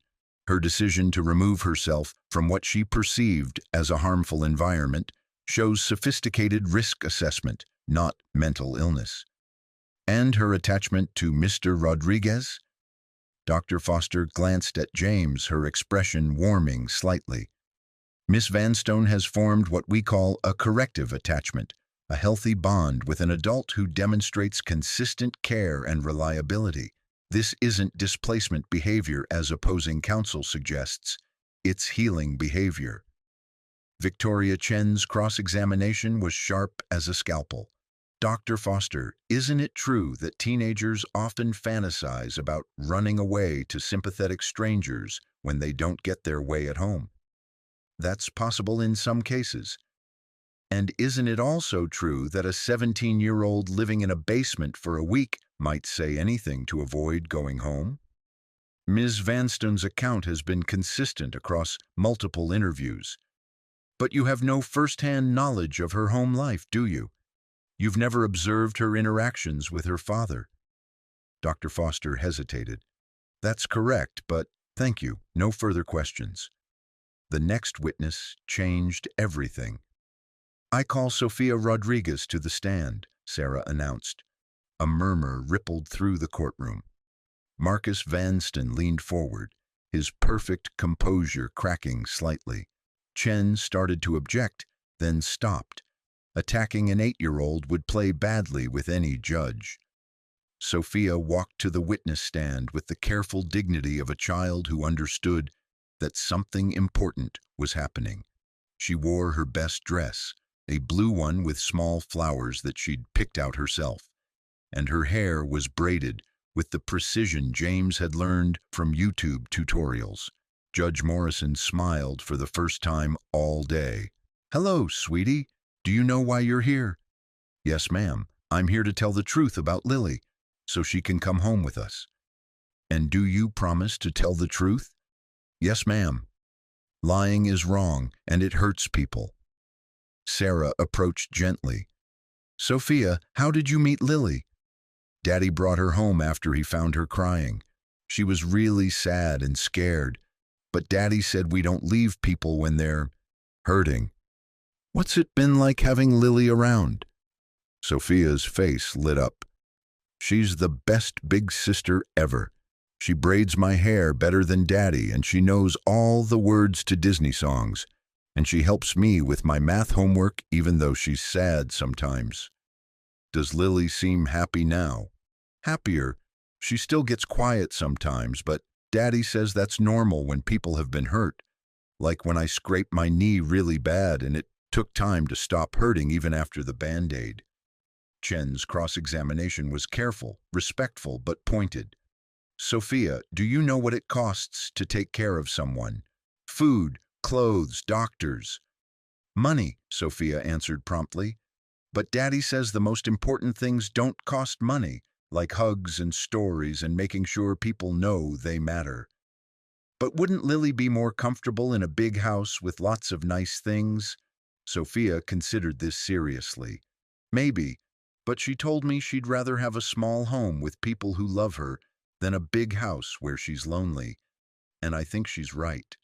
Her decision to remove herself from what she perceived as a harmful environment shows sophisticated risk assessment, not mental illness. And her attachment to Mr. Rodriguez? Dr. Foster glanced at James, her expression warming slightly. Miss Vanstone has formed what we call a corrective attachment, a healthy bond with an adult who demonstrates consistent care and reliability. This isn't displacement behavior as opposing counsel suggests. It's healing behavior. Victoria Chen's cross-examination was sharp as a scalpel. Dr. Foster, isn't it true that teenagers often fantasize about running away to sympathetic strangers when they don't get their way at home? That's possible in some cases. And isn't it also true that a 17-year-old living in a basement for a week might say anything to avoid going home? Ms. Vanstone's account has been consistent across multiple interviews. But you have no first-hand knowledge of her home life, do you? You've never observed her interactions with her father. Dr. Foster hesitated. That's correct, but thank you. No further questions. The next witness changed everything. I call Sophia Rodriguez to the stand, Sarah announced. A murmur rippled through the courtroom. Marcus Vanston leaned forward, his perfect composure cracking slightly. Chen started to object, then stopped. Attacking an 8-year-old would play badly with any judge. Sophia walked to the witness stand with the careful dignity of a child who understood that something important was happening. She wore her best dress, a blue one with small flowers that she'd picked out herself, and her hair was braided with the precision James had learned from YouTube tutorials. Judge Morrison smiled for the first time all day. Hello, sweetie. Do you know why you're here? Yes, ma'am. I'm here to tell the truth about Lily, so she can come home with us. And do you promise to tell the truth? Yes, ma'am. Lying is wrong, and it hurts people. Sarah approached gently. Sophia, how did you meet Lily? Daddy brought her home after he found her crying. She was really sad and scared, but Daddy said we don't leave people when they're hurting. What's it been like having Lily around? Sophia's face lit up. She's the best big sister ever. She braids my hair better than Daddy, and she knows all the words to Disney songs, and she helps me with my math homework even though she's sad sometimes. Does Lily seem happy now? Happier. She still gets quiet sometimes, but Daddy says that's normal when people have been hurt. Like when I scraped my knee really bad and it took time to stop hurting even after the Band-Aid. Chen's cross-examination was careful, respectful, but pointed. Sophia, do you know what it costs to take care of someone? Food, clothes, doctors. Money, Sophia answered promptly. But Daddy says the most important things don't cost money, like hugs and stories and making sure people know they matter. But wouldn't Lily be more comfortable in a big house with lots of nice things? Sophia considered this seriously. Maybe, but she told me she'd rather have a small home with people who love her than a big house where she's lonely. And I think she's right.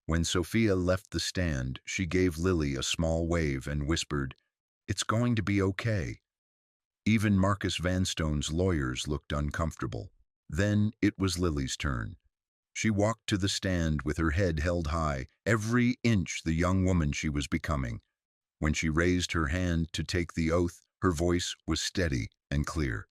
When Sophia left the stand, she gave Lily a small wave and whispered, It's going to be okay. Even Marcus Vanstone's lawyers looked uncomfortable. Then it was Lily's turn. She walked to the stand with her head held high, every inch the young woman she was becoming. When she raised her hand to take the oath, her voice was steady and clear.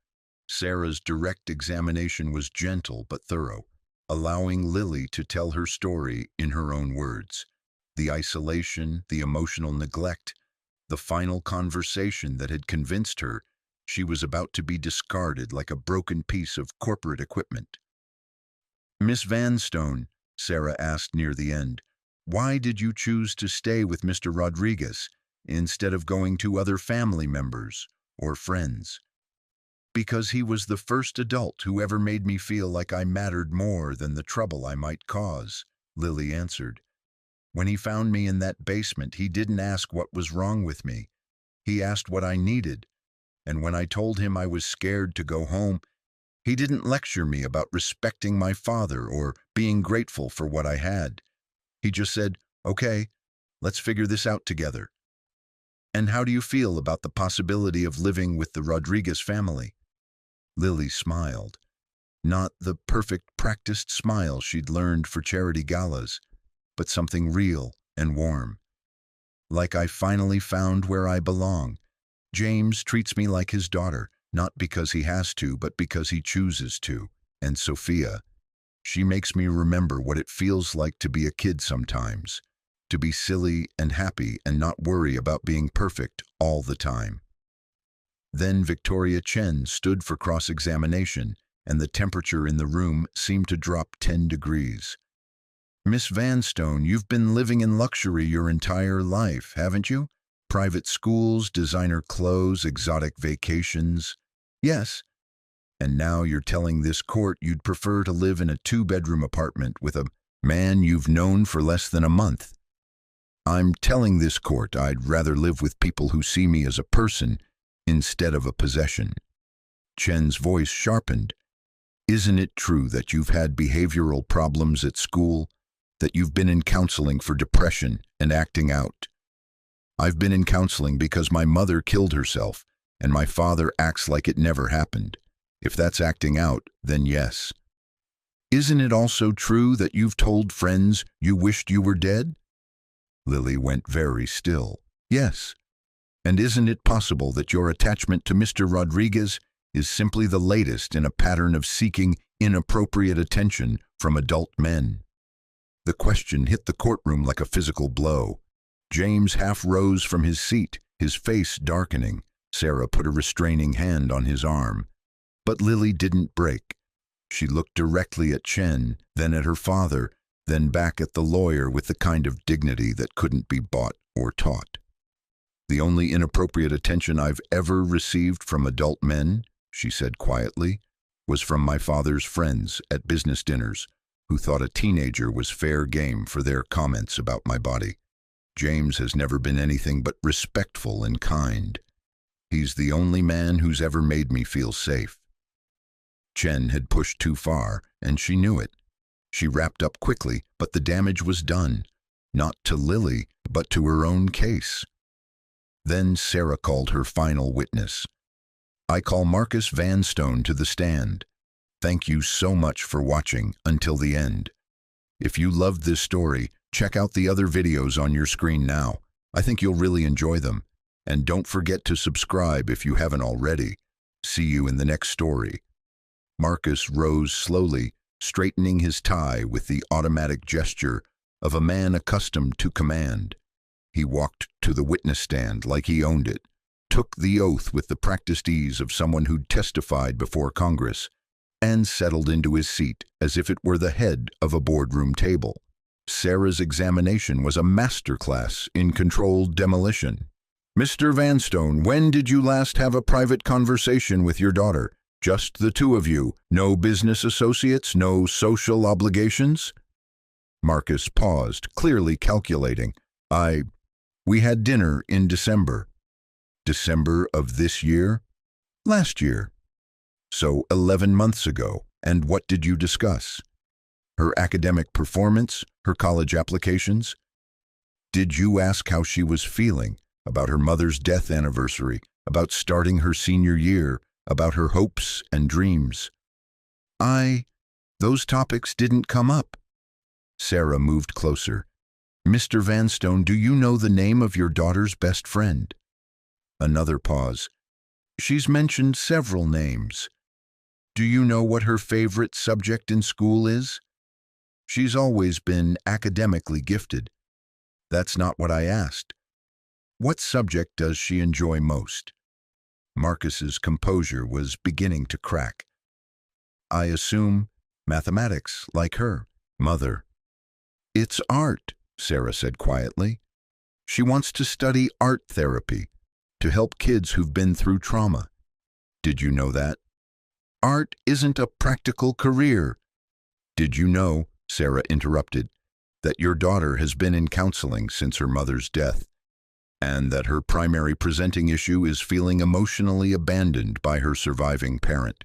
Sarah's direct examination was gentle but thorough, allowing Lily to tell her story in her own words. The isolation, the emotional neglect, the final conversation that had convinced her she was about to be discarded like a broken piece of corporate equipment. Miss Vanstone, Sarah asked near the end, why did you choose to stay with Mr. Rodriguez instead of going to other family members or friends? Because he was the first adult who ever made me feel like I mattered more than the trouble I might cause, Lily answered. When he found me in that basement, he didn't ask what was wrong with me. He asked what I needed. And when I told him I was scared to go home, he didn't lecture me about respecting my father or being grateful for what I had. He just said, okay, let's figure this out together. And how do you feel about the possibility of living with the Rodriguez family? Lily smiled. Not the perfect practiced smile she'd learned for charity galas, but something real and warm. Like I finally found where I belong. James treats me like his daughter, not because he has to, but because he chooses to. And Sophia, she makes me remember what it feels like to be a kid sometimes, to be silly and happy and not worry about being perfect all the time. Then Victoria Chen stood for cross-examination, and the temperature in the room seemed to drop 10 degrees. Miss Vanstone, you've been living in luxury your entire life, haven't you? Private schools, designer clothes, exotic vacations. Yes. And now you're telling this court you'd prefer to live in a 2-bedroom apartment with a man you've known for less than a month. I'm telling this court I'd rather live with people who see me as a person instead of a possession. Chen's voice sharpened. Isn't it true that you've had behavioral problems at school, that you've been in counseling for depression and acting out? I've been in counseling because my mother killed herself, and my father acts like it never happened. If that's acting out, then yes. Isn't it also true that you've told friends you wished you were dead? Lily went very still. Yes. And isn't it possible that your attachment to Mr. Rodriguez is simply the latest in a pattern of seeking inappropriate attention from adult men? The question hit the courtroom like a physical blow. James half rose from his seat, his face darkening. Sarah put a restraining hand on his arm. But Lily didn't break. She looked directly at Chen, then at her father, then back at the lawyer with the kind of dignity that couldn't be bought or taught. The only inappropriate attention I've ever received from adult men, she said quietly, was from my father's friends at business dinners, who thought a teenager was fair game for their comments about my body. James has never been anything but respectful and kind. He's the only man who's ever made me feel safe. Chen had pushed too far, and she knew it. She wrapped up quickly, but the damage was done, not to Lily, but to her own case. Then Sarah called her final witness. I call Marcus Vanstone to the stand. Thank you so much for watching until the end. If you loved this story, check out the other videos on your screen now. I think you'll really enjoy them. And don't forget to subscribe if you haven't already. See you in the next story. Marcus rose slowly, straightening his tie with the automatic gesture of a man accustomed to command. He walked to the witness stand like he owned it, took the oath with the practiced ease of someone who'd testified before Congress, and settled into his seat as if it were the head of a boardroom table. Sarah's examination was a masterclass in controlled demolition. Mr. Vanstone, when did you last have a private conversation with your daughter? Just the two of you? No business associates? No social obligations? Marcus paused, clearly calculating. We had dinner in December. December of this year? Last year. So 11 months ago. And what did you discuss? Her academic performance? Her college applications? Did you ask how she was feeling? About her mother's death anniversary? About starting her senior year? About her hopes and dreams? Those topics didn't come up. Sarah moved closer. Mr. Vanstone, do you know the name of your daughter's best friend? Another pause. She's mentioned several names. Do you know what her favorite subject in school is? She's always been academically gifted. That's not what I asked. What subject does she enjoy most? Marcus's composure was beginning to crack. I assume mathematics, like her. Mother. It's art, Sarah said quietly. She wants to study art therapy to help kids who've been through trauma. Did you know that? Art isn't a practical career. Did you know, Sarah interrupted, that your daughter has been in counseling since her mother's death, and that her primary presenting issue is feeling emotionally abandoned by her surviving parent?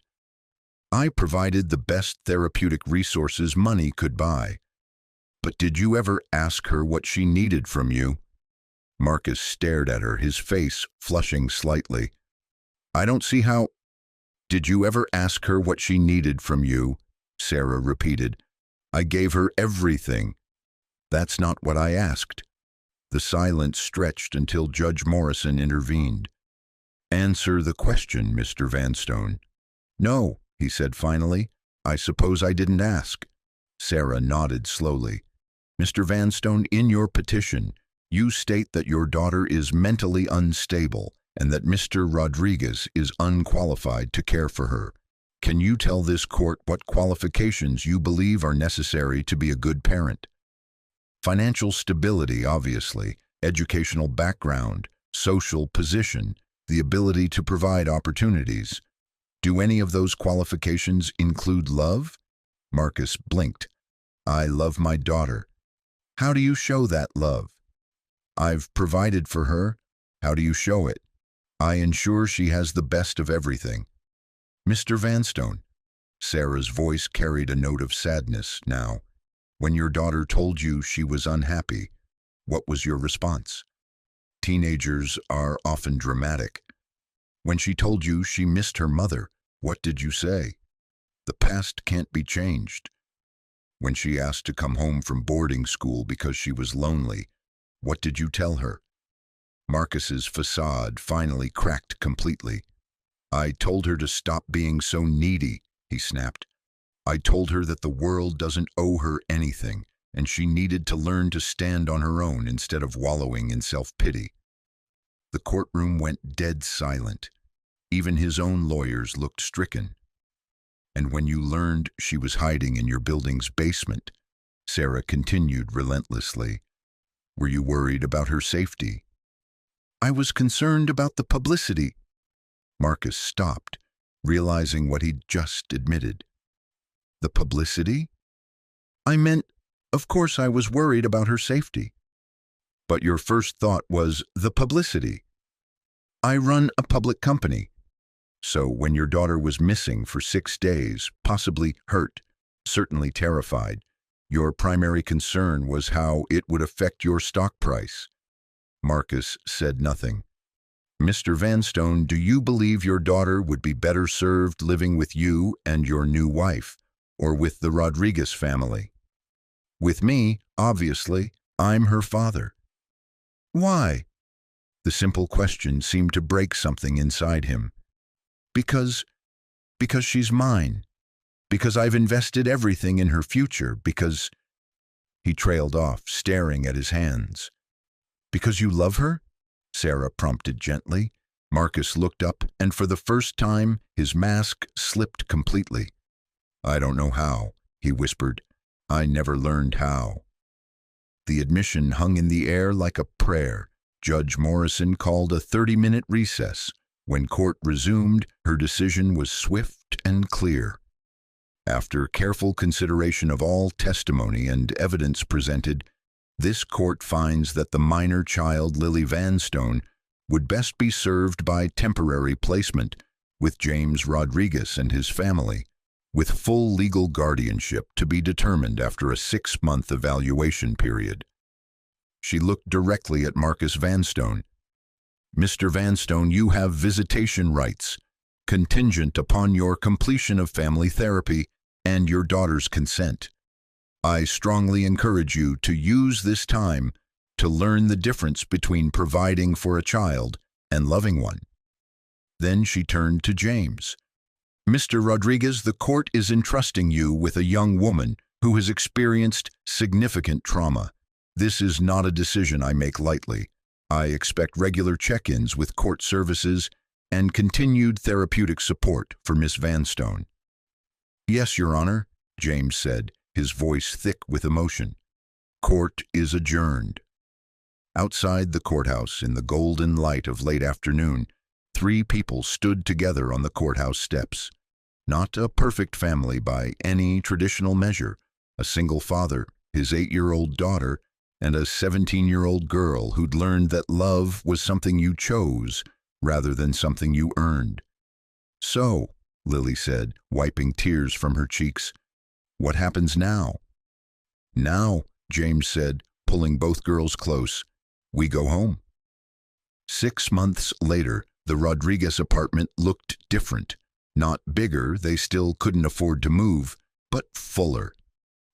I provided the best therapeutic resources money could buy. But did you ever ask her what she needed from you? Marcus stared at her, his face flushing slightly. I don't see how. Did you ever ask her what she needed from you? Sarah repeated. I gave her everything. That's not what I asked. The silence stretched until Judge Morrison intervened. Answer the question, Mr. Vanstone. No, he said finally. I suppose I didn't ask. Sarah nodded slowly. Mr. Vanstone, in your petition, you state that your daughter is mentally unstable and that Mr. Rodriguez is unqualified to care for her. Can you tell this court what qualifications you believe are necessary to be a good parent? Financial stability, obviously, educational background, social position, the ability to provide opportunities. Do any of those qualifications include love? Marcus blinked. I love my daughter. How do you show that love? I've provided for her. How do you show it? I ensure she has the best of everything. Mr. Vanstone, Sarah's voice carried a note of sadness now. When your daughter told you she was unhappy, what was your response? Teenagers are often dramatic. When she told you she missed her mother, what did you say? The past can't be changed. When she asked to come home from boarding school because she was lonely, what did you tell her? Marcus's facade finally cracked completely. I told her to stop being so needy, he snapped. I told her that the world doesn't owe her anything, and she needed to learn to stand on her own instead of wallowing in self-pity. The courtroom went dead silent. Even his own lawyers looked stricken. And when you learned she was hiding in your building's basement, Sarah continued relentlessly, were you worried about her safety? I was concerned about the publicity. Marcus stopped, realizing what he'd just admitted. The publicity? I meant, of course I was worried about her safety. But your first thought was the publicity. I run a public company. So when your daughter was missing for 6 days, possibly hurt, certainly terrified, your primary concern was how it would affect your stock price. Marcus said nothing. Mr. Vanstone, do you believe your daughter would be better served living with you and your new wife, or with the Rodriguez family? With me, obviously. I'm her father. Why? The simple question seemed to break something inside him. Because she's mine. Because I've invested everything in her future. Because... He trailed off, staring at his hands. Because you love her? Sarah prompted gently. Marcus looked up, and for the first time, his mask slipped completely. I don't know how, he whispered. I never learned how. The admission hung in the air like a prayer. Judge Morrison called a 30-minute recess. When court resumed, her decision was swift and clear. After careful consideration of all testimony and evidence presented, this court finds that the minor child Lily Vanstone would best be served by temporary placement with James Rodriguez and his family, with full legal guardianship to be determined after a 6-month evaluation period. She looked directly at Marcus Vanstone. Mr. Vanstone, you have visitation rights, contingent upon your completion of family therapy and your daughter's consent. I strongly encourage you to use this time to learn the difference between providing for a child and loving one. Then she turned to James. Mr. Rodriguez, the court is entrusting you with a young woman who has experienced significant trauma. This is not a decision I make lightly. I expect regular check-ins with court services and continued therapeutic support for Miss Vanstone. Yes, Your Honor, James said, his voice thick with emotion. Court is adjourned. Outside the courthouse, in the golden light of late afternoon, 3 people stood together on the courthouse steps. Not a perfect family by any traditional measure. A single father, his 8-year-old daughter, and a 17-year-old girl who'd learned that love was something you chose rather than something you earned. So, Lily said, wiping tears from her cheeks, what happens now? Now, James said, pulling both girls close, we go home. 6 months later, the Rodriguez apartment looked different. Not bigger, they still couldn't afford to move, but fuller.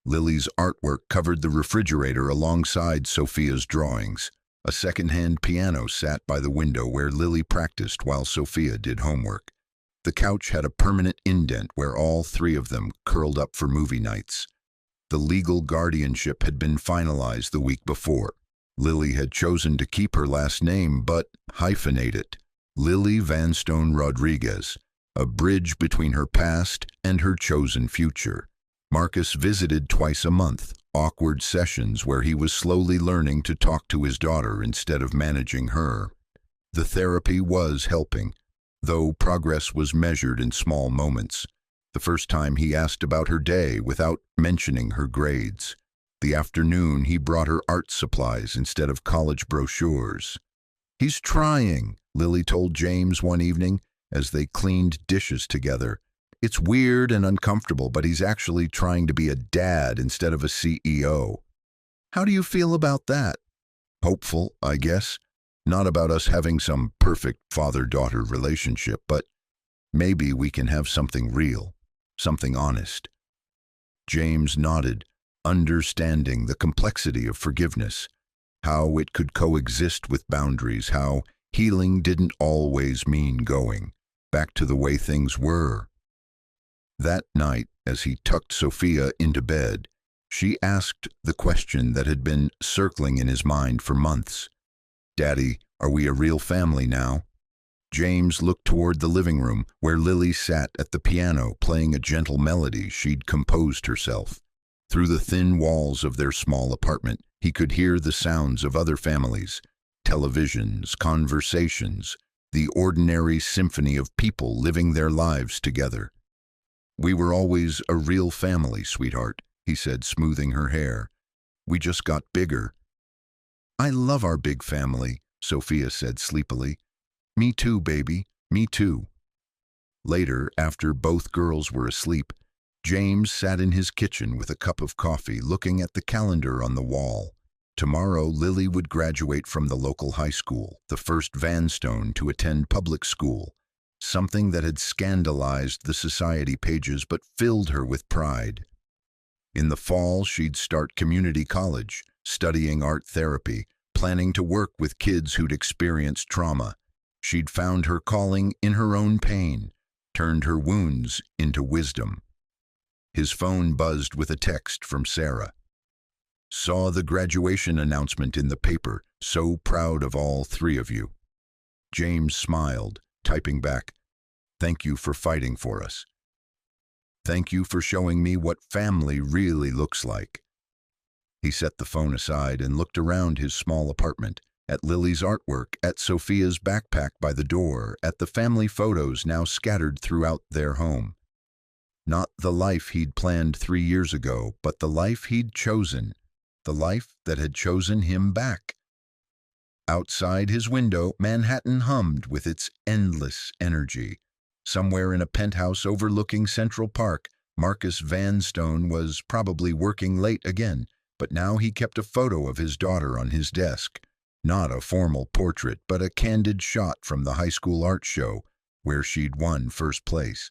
Lily's artwork covered the refrigerator alongside Sophia's drawings. A second-hand piano sat by the window where Lily practiced while Sophia did homework. The couch had a permanent indent where all 3 of them curled up for movie nights. The legal guardianship had been finalized the week before. Lily had chosen to keep her last name but hyphenate it. Lily Vanstone Rodriguez, a bridge between her past and her chosen future. Marcus visited twice a month, awkward sessions where he was slowly learning to talk to his daughter instead of managing her. The therapy was helping, though progress was measured in small moments. The first time he asked about her day without mentioning her grades. The afternoon he brought her art supplies instead of college brochures. "He's trying," Lily told James one evening as they cleaned dishes together. "It's weird and uncomfortable, but he's actually trying to be a dad instead of a CEO. How do you feel about that?" "Hopeful, I guess. Not about us having some perfect father-daughter relationship, but maybe we can have something real, something honest." James nodded, understanding the complexity of forgiveness, how it could coexist with boundaries, how healing didn't always mean going back to the way things were. That night, as he tucked Sophia into bed, she asked the question that had been circling in his mind for months. "Daddy, are we a real family now?" James looked toward the living room, where Lily sat at the piano playing a gentle melody she'd composed herself. Through the thin walls of their small apartment, he could hear the sounds of other families, televisions, conversations, the ordinary symphony of people living their lives together. "We were always a real family, sweetheart," he said, smoothing her hair. "We just got bigger." "I love our big family," Sophia said sleepily. "Me too, baby, me too." Later, after both girls were asleep, James sat in his kitchen with a cup of coffee, looking at the calendar on the wall. Tomorrow, Lily would graduate from the local high school, the first Vanstone to attend public school, something that had scandalized the society pages but filled her with pride. In the fall, she'd start community college, studying art therapy, planning to work with kids who'd experienced trauma. She'd found her calling in her own pain, turned her wounds into wisdom. His phone buzzed with a text from Sarah. "Saw the graduation announcement in the paper. So proud of all three of you." James smiled, typing back, "Thank you for fighting for us. Thank you for showing me what family really looks like." He set the phone aside and looked around his small apartment, at Lily's artwork, at Sophia's backpack by the door, at the family photos now scattered throughout their home. Not the life he'd planned 3 years ago, but the life he'd chosen, the life that had chosen him back. Outside his window, Manhattan hummed with its endless energy. Somewhere in a penthouse overlooking Central Park, Marcus Vanstone was probably working late again, but now he kept a photo of his daughter on his desk. Not a formal portrait, but a candid shot from the high school art show, where she'd won first place.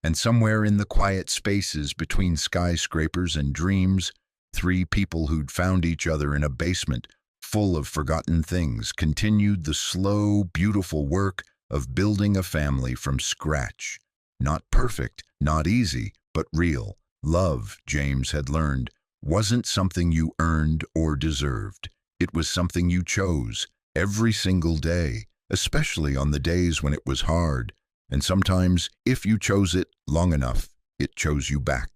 And somewhere in the quiet spaces between skyscrapers and dreams, 3 people who'd found each other in a basement full of forgotten things continued the slow, beautiful work of building a family from scratch. Not perfect, not easy, but real. Love, James had learned, wasn't something you earned or deserved. It was something you chose every single day, especially on the days when it was hard. And sometimes, if you chose it long enough, it chose you back.